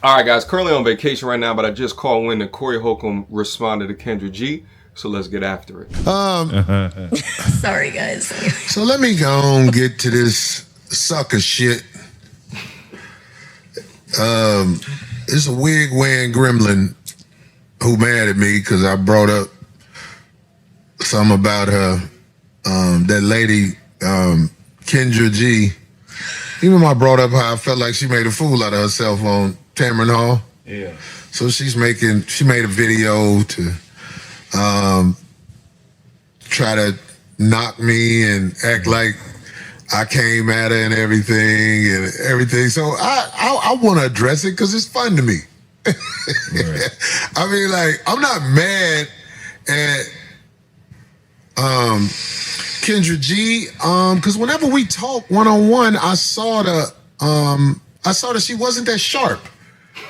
All right, guys, currently on vacation right now, but I just called when and Corey Holcomb responded to Kendra G. So let's get after it. Sorry, guys. So let me go and get to this sucker shit. It's a wig-wearing gremlin who mad at me because I brought up something about her, that lady, Kendra G. Even when I brought up how I felt like she made a fool out of herself on Tamron Hall. Yeah. So she made a video to try to knock me and act like I came at her and everything. So I want to address it because it's fun to me. Right. I mean, like, I'm not mad at Kendra G, because whenever we talk one-on-one, I saw that she wasn't that sharp.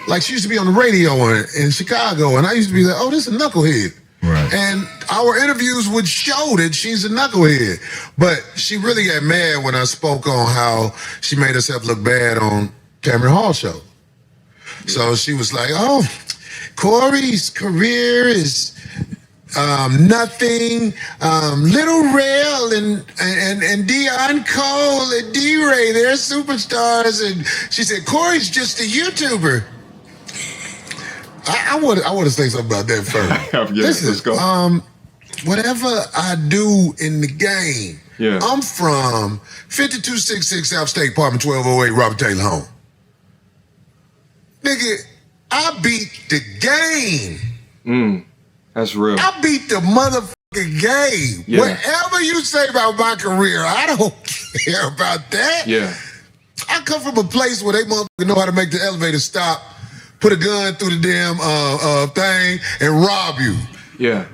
Like, she used to be on the radio in Chicago, and I used to be like, oh, this is a knucklehead. Right. And our interviews would show that she's a knucklehead. But she really got mad when I spoke on how she made herself look bad on Tamron Hall show. So she was like, oh, Corey's career is nothing. Little Rail and Dion Cole and D-Ray, they're superstars. And she said, Corey's just a YouTuber. I want to say something about that first. Yes, let's go. Whatever I do in the game, yeah. I'm from 5266 South State, apartment 1208, Robert Taylor home. Nigga, I beat the game. That's real. I beat the motherfucking game. Yeah. Whatever you say about my career, I don't care about that. Yeah. I come from a place where they motherfucking know how to make the elevator stop, put a gun through the damn thing, and rob you. Yeah.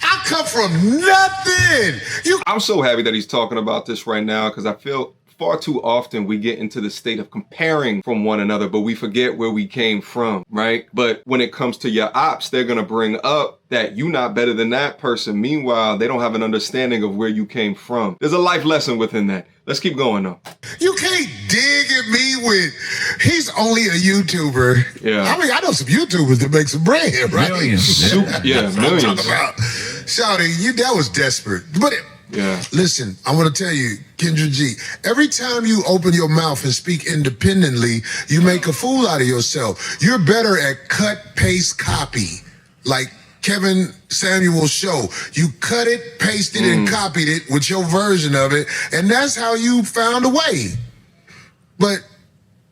I come from nothing. I'm so happy that he's talking about this right now because I feel far too often we get into the state of comparing from one another, but we forget where we came from, right? But when it comes to your ops, they're going to bring up that you're not better than that person. Meanwhile, they don't have an understanding of where you came from. There's a life lesson within that. Let's keep going, though. You can't dig at me with, he's only a YouTuber. Yeah. I mean, I know some YouTubers that make some bread, right? Millions. Yeah, millions. I'm talking about. Shawty, that was desperate. But yeah. Listen, I want to tell you, Kendra G, every time you open your mouth and speak independently, you make a fool out of yourself. You're better at cut, paste, copy, like Kevin Samuel's show. You cut it, pasted it, and copied it with your version of it, and that's how you found a way. But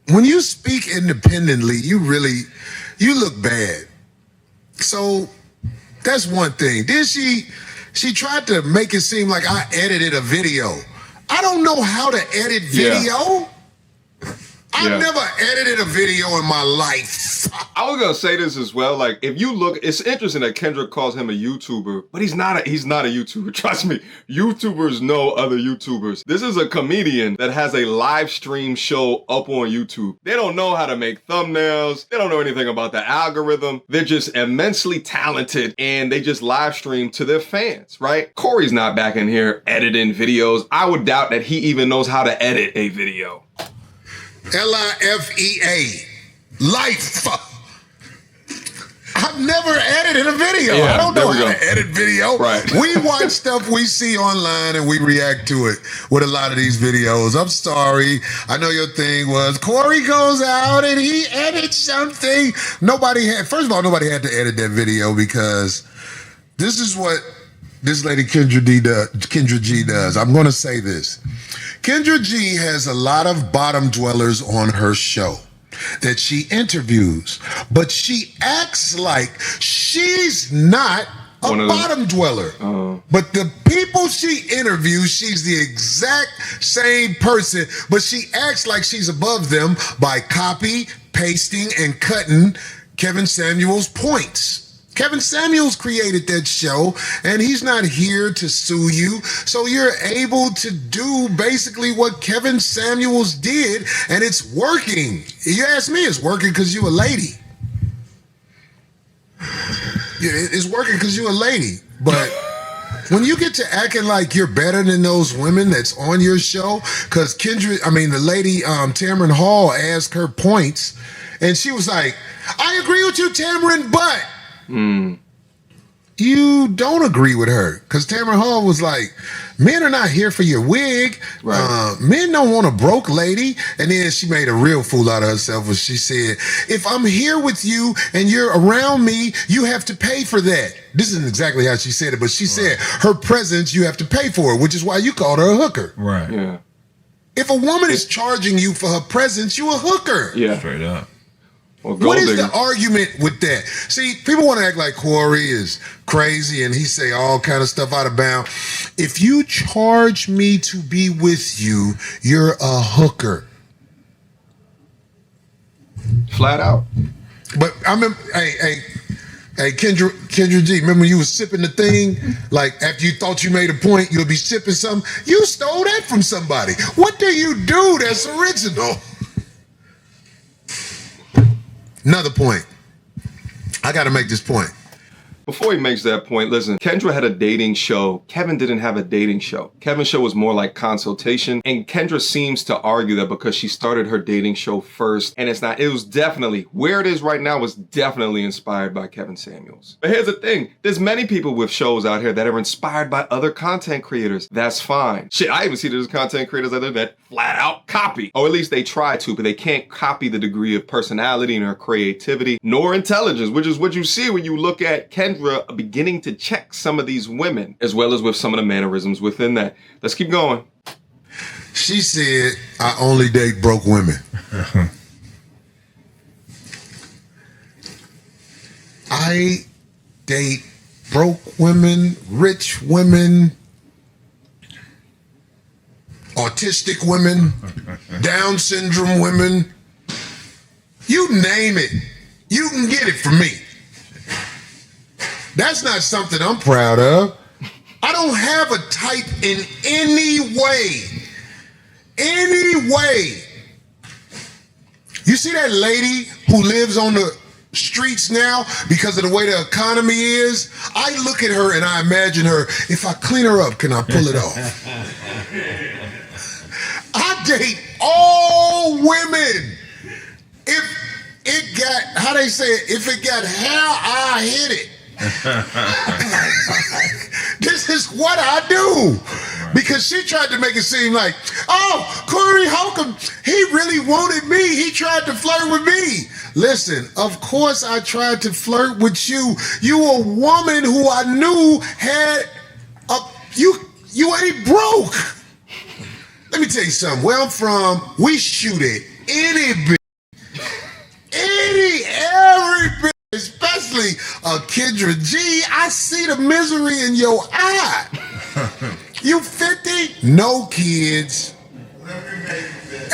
when you speak independently, you look bad. So that's one thing. Then she tried to make it seem like I edited a video. I don't know how to edit video. Yeah. I've never edited a video in my life. I was gonna say this as well. Like, if you look, it's interesting that Kendra calls him a YouTuber, but he's not a YouTuber. Trust me, YouTubers know other YouTubers. This is a comedian that has a live stream show up on YouTube. They don't know how to make thumbnails. They don't know anything about the algorithm. They're just immensely talented and they just live stream to their fans, right? Corey's not back in here editing videos. I would doubt that he even knows how to edit a video. LIFEA. Life. I've never edited a video. Yeah, I don't know how go. to edit video. Right. We watch stuff we see online and we react to it with a lot of these videos. I'm sorry. I know your thing was Corey goes out and he edits something. First of all, nobody had to edit that video because this is what this lady Kendra G does. I'm going to say this. Kendra G has a lot of bottom dwellers on her show that she interviews, but she acts like she's not a bottom dweller. But the people she interviews, she's the exact same person, but she acts like she's above them by copy, pasting, and cutting Kevin Samuel's points. Kevin Samuels created that show, and he's not here to sue you. So you're able to do basically what Kevin Samuels did, and it's working. You ask me, it's working because you a lady. Yeah, it's working because you a lady. But when you get to acting like you're better than those women that's on your show, because the lady Tamron Hall asked her points, And she was like, I agree with you, Tamron, but you don't agree with her. Because Tamron Hall was like, men are not here for your wig. Right. Men don't want a broke lady. And then she made a real fool out of herself when she said, if I'm here with you and you're around me, you have to pay for that. This isn't exactly how she said it, but she said her presence, you have to pay for it, which is why you called her a hooker. Right. Yeah. If a woman is charging you for her presence, you a hooker. Yeah. Straight up. Well, What is the argument with that? See, people want to act like Corey is crazy and he say all kind of stuff out of bounds. If you charge me to be with you, you're a hooker. Flat out. But I remember, hey, Kendra G, remember when you was sipping the thing? Like after you thought you made a point, you'll be sipping something. You stole that from somebody. What do you do that's original? Another point. I got to make this point. Before he makes that point, listen, Kendra had a dating show. Kevin didn't have a dating show. Kevin's show was more like consultation. And Kendra seems to argue that because she started her dating show first, and it's not, it was definitely, where it is right now was definitely inspired by Kevin Samuels. But here's the thing, there's many people with shows out here that are inspired by other content creators. That's fine. Shit, I even see there's content creators out there that flat out copy. Or at least they try to, but they can't copy the degree of personality nor creativity nor intelligence, which is what you see when you look at Kendra beginning to check some of these women, as well as with some of the mannerisms within that. Let's keep going. She said, I only date broke women. I date broke women, rich women, autistic women, Down syndrome women. You name it, you can get it from me. That's not something I'm proud of. I don't have a type in any way. Any way. You see that lady who lives on the streets now because of the way the economy is? I look at her and I imagine her, if I clean her up, can I pull it off? I date all women. If it got, how they say it, if it got hair, I hit it. This is what I do. Because she tried to make it seem like, oh, Corey Holcomb, he really wanted me. He tried to flirt with me. Listen, of course I tried to flirt with you. You a woman who I knew had a, you ain't broke. Let me tell you something. Where I'm from, we shoot at any bitch. Every bitch. Especially Kendra G, I see the misery in your eye. You 50? No kids.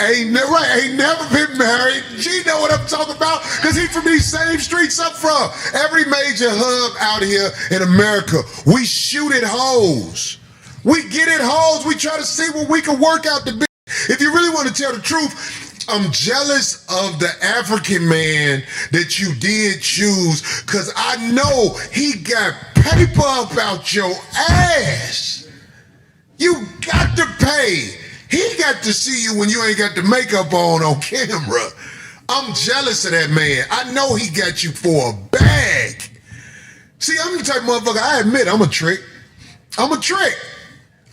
Ain't never been married. G know what I'm talking about because he from these same streets I'm from. Every major hub out here in America, we shoot at hoes. We get at hoes. We try to see what we can work out the bitch. If you really want to tell the truth, I'm jealous of the African man that you did choose because I know he got paper up out your ass. You got to pay. He got to see you when you ain't got the makeup on camera. I'm jealous of that man. I know he got you for a bag. See, I'm the type of motherfucker, I admit I'm a trick. I'm a trick.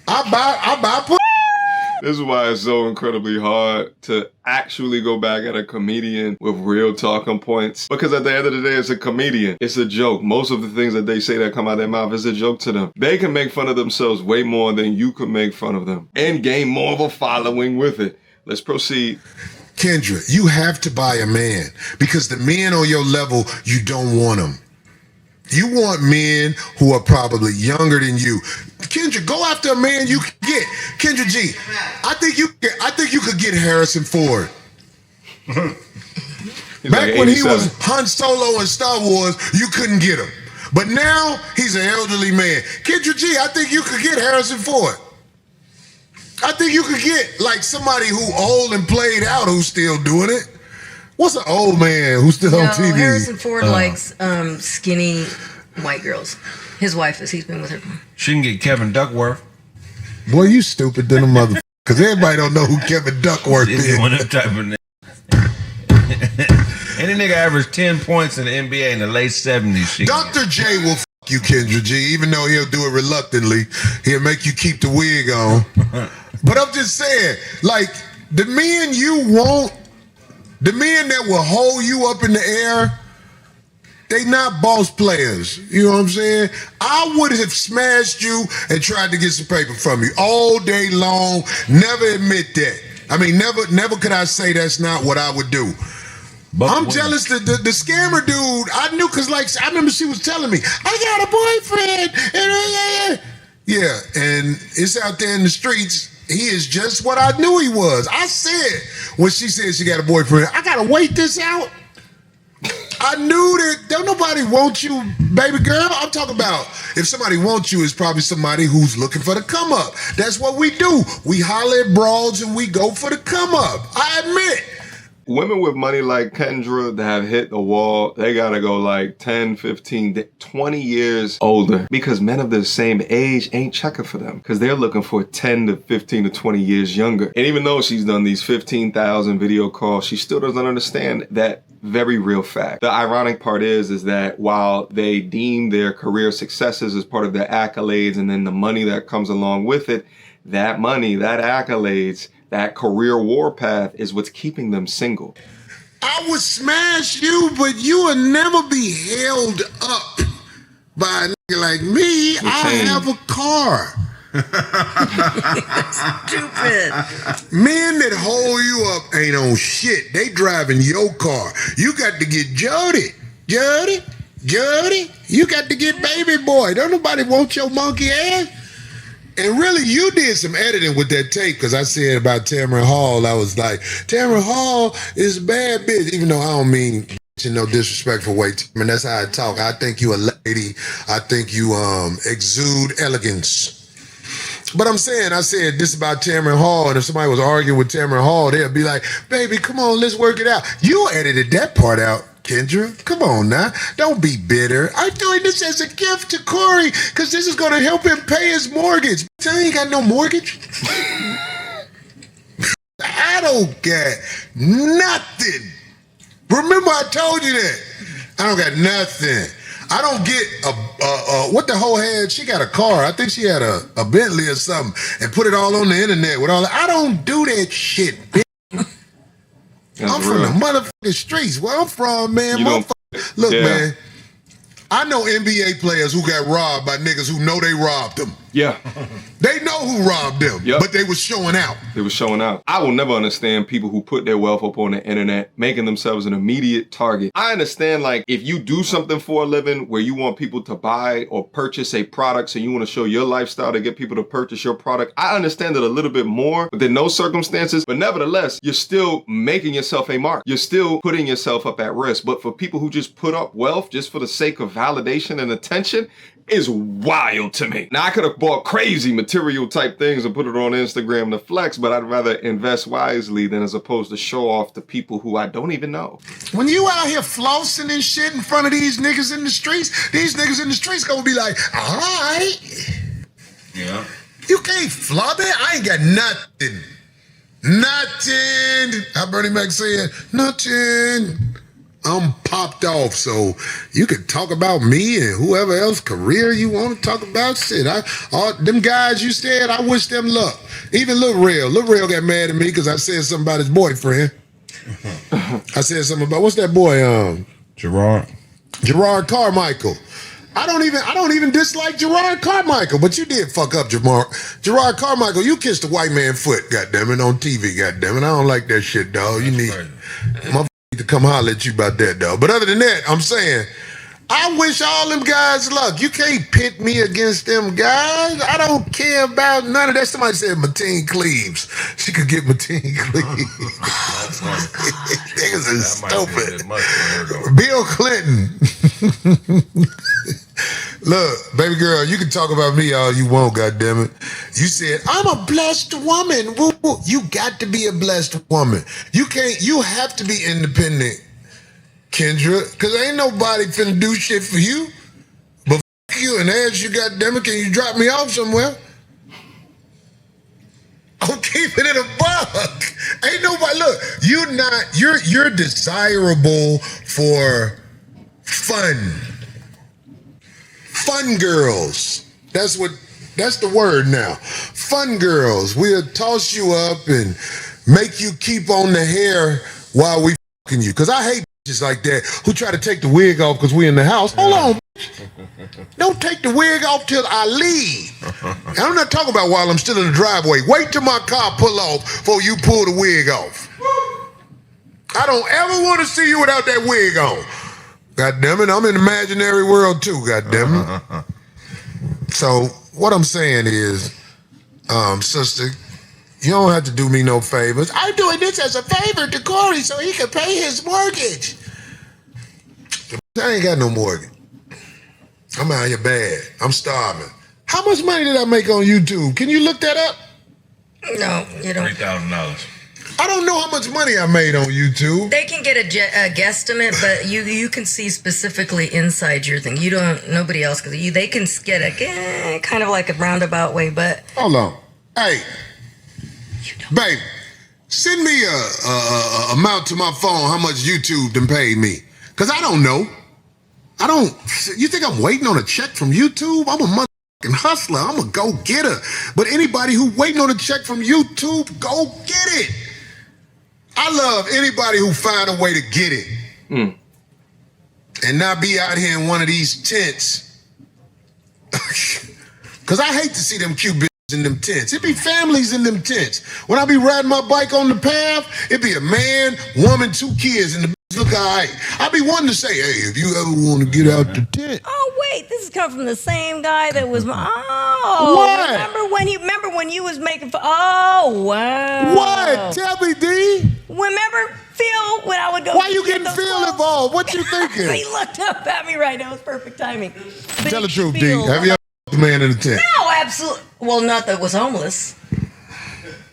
I buy pussy. This is why it's so incredibly hard to actually go back at a comedian with real talking points. Because at the end of the day, it's a comedian. It's a joke. Most of the things that they say that come out of their mouth is a joke to them. They can make fun of themselves way more than you could make fun of them and gain more of a following with it. Let's proceed. Kendra, you have to buy a man because the men on your level, you don't want them. You want men who are probably younger than you. Kendra, go after a man you can get. Kendra G, I think you could get Harrison Ford. Back like when he was Han Solo in Star Wars, you couldn't get him. But now he's an elderly man. Kendra G, I think you could get Harrison Ford. I think you could get like somebody who old and played out who's still doing it. What's an old man who's still on TV? Harrison Ford likes skinny white girls. His wife is. He's been with her. She can get Kevin Duckworth. Boy, you stupid than a mother. Because everybody don't know who Kevin Duckworth is. One of them type of name. Any nigga averaged 10 points in the NBA in the late 70s. Dr. J will f you, Kendra G, even though he'll do it reluctantly. He'll make you keep the wig on. But I'm just saying, like, the men you want, the men that will hold you up in the air, they not boss players. You know what I'm saying? I would have smashed you and tried to get some paper from you all day long. Never admit that. I mean, never could I say that's not what I would do. But I'm jealous that the scammer dude, I knew, because like, I remember she was telling me, I got a boyfriend. Yeah, and it's out there in the streets. He is just what I knew he was. I said, when she said she got a boyfriend, I got to wait this out. I knew that don't nobody want you, baby girl. I'm talking about if somebody wants you, it's probably somebody who's looking for the come up. That's what we do. We holler at broads and we go for the come up. I admit. Women with money like Kendra that have hit the wall, they gotta go like 10, 15, 20 years older, because men of the same age ain't checking for them because they're looking for 10 to 15 to 20 years younger. And even though she's done these 15,000 video calls, she still doesn't understand that very real fact. The ironic part is that while they deem their career successes as part of their accolades and then the money that comes along with it, that money, that accolades, that career warpath is what's keeping them single. I would smash you, but you would never be held up by a nigga like me. I have a car. Stupid. Men that hold you up ain't on shit. They driving your car. You got to get Jody. You got to get baby boy. Don't nobody want your monkey ass. And really, you did some editing with that tape, because I said about Tamron Hall, I was like, Tamron Hall is a bad bitch, even though I don't mean in no disrespectful way. I mean, that's how I talk. I think you a lady. I think you exude elegance. But I said this about Tamron Hall, and if somebody was arguing with Tamron Hall, they'd be like, baby, come on, let's work it out. You edited that part out, Kendra. Come on now. Don't be bitter. I'm doing this as a gift to Corey because this is going to help him pay his mortgage. I ain't got no mortgage. I don't got nothing. Remember I told you that. I don't got nothing. I don't get what the hoe had. She got a car. I think she had a Bentley or something and put it all on the internet with all that. I don't do that shit, bitch. I'm from the motherfucking streets. Where I'm from, man. Look, man. I know NBA players who got robbed by niggas who know they robbed them. Yeah. They know who robbed them, but they was showing out. They were showing out. I will never understand people who put their wealth up on the internet, making themselves an immediate target. I understand, like, if you do something for a living where you want people to buy or purchase a product, so you want to show your lifestyle to get people to purchase your product, I understand it a little bit more within those circumstances, but nevertheless, you're still making yourself a mark. You're still putting yourself up at risk. But for people who just put up wealth just for the sake of validation and attention, is wild to me. Now, I could have bought crazy material type things and put it on Instagram to flex, but I'd rather invest wisely than as opposed to show off to people who I don't even know. When you out here flossing and shit in front of these niggas in the streets, these niggas in the streets gonna be like, all right. Yeah. You can't flop it. I ain't got nothing. Nothing. How Bernie Mac said, nothing. I'm popped off, so you can talk about me and whoever else career you want to talk about. Shit, all them guys you said, I wish them luck. Even Lil Rel got mad at me because I said something about his boyfriend. I said something about what's that boy? Gerard Carmichael. I don't even dislike Gerard Carmichael, but you did fuck up Gerard Carmichael. You kissed a white man foot, goddammit, on TV, goddammit. I don't like that shit, dog. You need to come holler at you about that, though. But other than that, I'm saying, I wish all them guys luck. You can't pit me against them guys. I don't care about none of that. Somebody said Mateen Cleaves. She could get Mateen Cleaves. Niggas is stupid. Bill Clinton. Look, baby girl, you can talk about me all you want, goddammit. You said, I'm a blessed woman. Woo, woo. You got to be a blessed woman. You have to be independent, Kendra, because ain't nobody finna do shit for you. But f you and ask you, goddammit, can you drop me off somewhere? I'm keeping it a buck. Ain't nobody look. You're desirable for fun. Fun girls. That's the word now. Fun girls. We'll toss you up and make you keep on the hair while we fucking you. Cause I hate bitches like that who try to take the wig off because we in the house. Hold on. Don't take the wig off till I leave. And I'm not talking about while I'm still in the driveway. Wait till my car pull off before you pull the wig off. I don't ever want to see you without that wig on. God damn it, I'm in the imaginary world too, god damn it. So what I'm saying is, sister, you don't have to do me no favors. I'm doing this as a favor to Corey so he can pay his mortgage. I ain't got no mortgage. I'm out here bad. I'm starving. How much money did I make on YouTube? Can you look that up? No, you don't. $3,000. I don't know how much money I made on YouTube. They can get a guesstimate, but you can see specifically inside your thing. You don't. Nobody else can. They can get a kind of like a roundabout way, but hold on. Hey, babe, send me a amount to my phone. How much YouTube done paid me? Cause I don't know. I don't. You think I'm waiting on a check from YouTube? I'm a motherfucking hustler. I'm a go-getter. But anybody who waiting on a check from YouTube, go get it. I love anybody who find a way to get it. And not be out here in one of these tents. Cause I hate to see them cute bitches in them tents. It be families in them tents. When I be riding my bike on the path, it be a man, woman, 2 kids, and the bitch look all right. I be wanting to say, hey, if you ever want to get out the tent. oh wait, this is coming from the same guy that was. Oh, What? Remember when you was making? Oh wow. What? Tell me, D. Remember Phil when I would go? Why you get getting those Phil clothes? involved? What you thinking? He looked up at me right now. It was perfect timing. But Tell the it's truth, D. Phil. Have you ever the man in the tent? No, absolutely. Well, not that was homeless.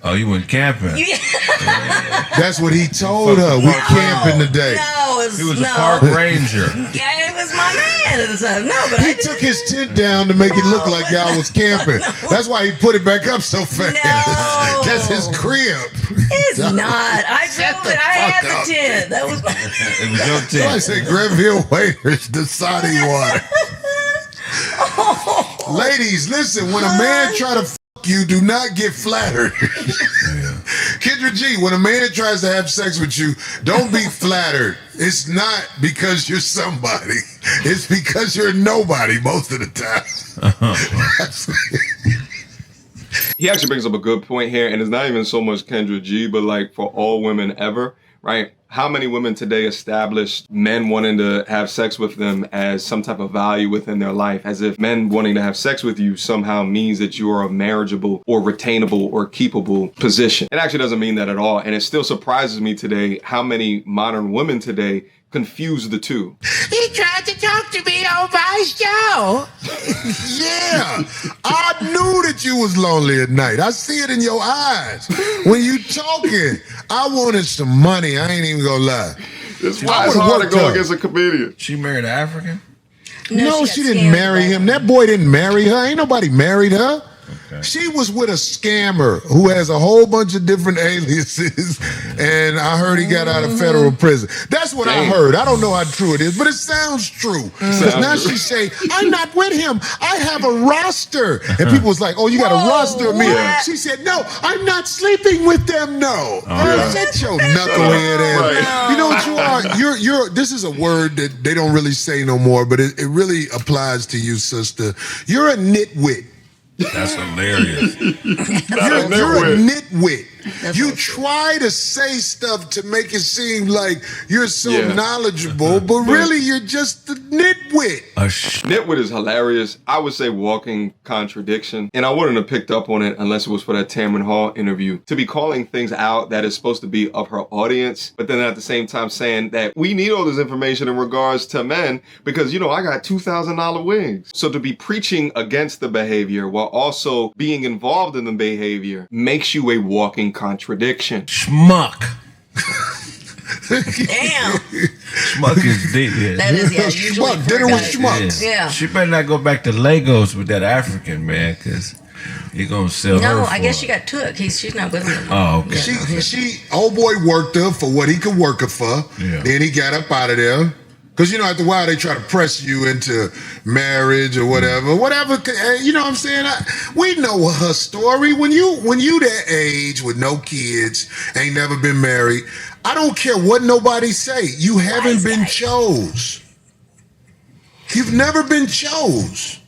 Oh, you went camping. That's what he told her. We camping today. No, He was a park ranger. Yeah, it was my man at the time. No, but He took his tent down to make it look like y'all was camping. That's why he put it back up so fast. No. That's his crib. It's not. I drove it. I had fuck up. the tent. That was my. It was your tent. I said Grenville Waiters, the Saudi water. Ladies, listen, when a man try to you, do not get flattered. Kendra G, when a man tries to have sex with you, don't be flattered. It's not because you're somebody. It's because you're nobody most of the time. He actually brings up a good point here, and it's not even so much Kendra G, but like for all women ever, right? How many women today establish men wanting to have sex with them as some type of value within their life, as if men wanting to have sex with you somehow means that you are a marriageable or retainable or keepable position. It actually doesn't mean that at all. And it still surprises me today how many modern women today confuse the two. He tried to talk to me on my show. Yeah, I knew that you was lonely at night. I see it in your eyes. When you talking, I wanted some money. I ain't even gonna lie. It's why it's hard to go against a comedian. She married an African? No, she didn't marry him. That boy didn't marry her. Ain't nobody married her. Okay. She was with a scammer who has a whole bunch of different aliases, and I heard he got out of federal prison. That's what I heard. I don't know how true it is, but it sounds true. Because now she say, I'm not with him. I have a roster. And people was like, oh, you got a roster of me. She said, no, I'm not sleeping with them, no. Shut your knucklehead ass. You know what you are? You're. This is a word that they don't really say no more, but it really applies to you, sister. You're a nitwit. That's hilarious. You're a nitwit. You try to say stuff to make it seem like you're so knowledgeable, but really you're just a nitwit. Nitwit is hilarious. I would say walking contradiction. And I wouldn't have picked up on it unless it was for that Tamron Hall interview. To be calling things out that is supposed to be of her audience, but then at the same time saying that we need all this information in regards to men because, you know, I got $2,000 wigs. So to be preaching against the behavior while also being involved in the behavior makes you a walking contradiction. Schmuck. Damn. Schmuck is deep. Yeah. That is, usually Schmuck. Dinner with schmucks. Yeah. She better not go back to Lagos with that African man, because He gonna sell her No, for I guess it. she got took. She's not with him. Oh, okay. Old boy worked her for what he could work her for. Yeah. Then he got up out of there. Because, after a while, they try to press you into marriage or whatever. You know what I'm saying? We know her story. When you that age with no kids, ain't never been married, I don't care what nobody say. You haven't been chose. You've never been chose.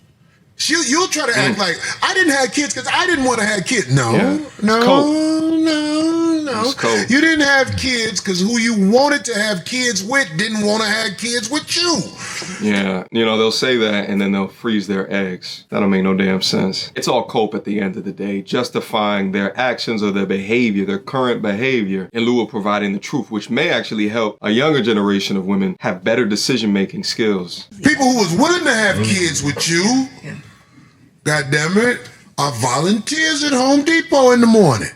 You'll try to act like, I didn't have kids because I didn't want to have kids. No. You didn't have kids because who you wanted to have kids with didn't want to have kids with you. Yeah, they'll say that and then they'll freeze their eggs. That don't make no damn sense. It's all cope at the end of the day, justifying their actions or their behavior, their current behavior, in lieu of providing the truth, which may actually help a younger generation of women have better decision-making skills. People who was willing to have kids with you, God damn it, are volunteers at Home Depot in the morning.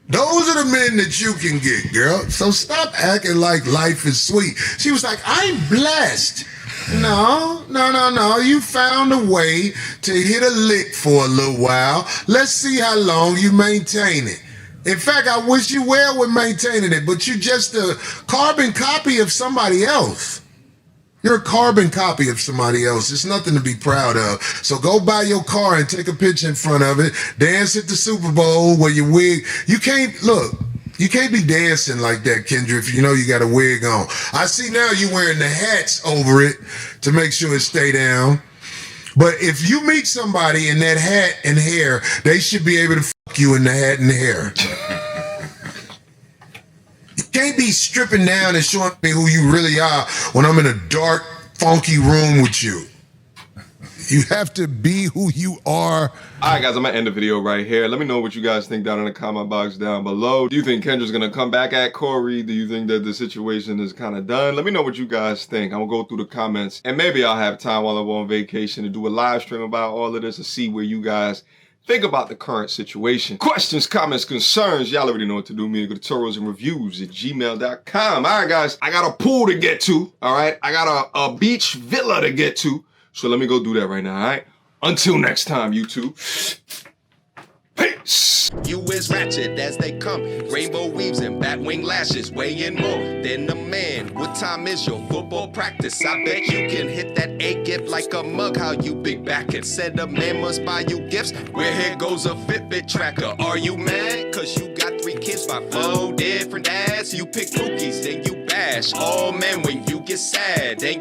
Those are the men that you can get, girl. So stop acting like life is sweet. She was like, I'm blessed. No. You found a way to hit a lick for a little while. Let's see how long you maintain it. In fact, I wish you well with maintaining it, but you're just a carbon copy of somebody else. You're a carbon copy of somebody else. It's nothing to be proud of. So go buy your car and take a picture in front of it. Dance at the Super Bowl where your wig. You can't be dancing like that, Kendra, if you know you got a wig on. I see now you wearing the hats over it to make sure it stay down. But if you meet somebody in that hat and hair, they should be able to fuck you in the hat and hair. You can't be stripping down and showing me who you really are when I'm in a dark, funky room with you. You have to be who you are. All right, guys, I'm gonna end the video right here. Let me know what you guys think down in the comment box down below. Do you think Kendra's gonna come back at Corey? Do you think that the situation is kind of done? Let me know what you guys think. I'm gonna go through the comments and maybe I'll have time while I'm on vacation to do a live stream about all of this and see where you guys think about the current situation. Questions, comments, concerns, y'all already know what to do. Me, go to tutorialsandreviews@gmail.com. All right, guys, I got a pool to get to, all right? I got a beach villa to get to, so let me go do that right now, all right? Until next time, YouTube. Peace. You is ratchet as they come. Rainbow weaves and batwing lashes, weighing more than a man. What time is your football practice? I bet you can hit that A-gift like a mug. How you big back and said a man must buy you gifts. Where here goes a Fitbit tracker. Are you mad? Cause you got 3 kids by 4 different dads. You pick cookies, then you bash. Oh man, when you get sad, then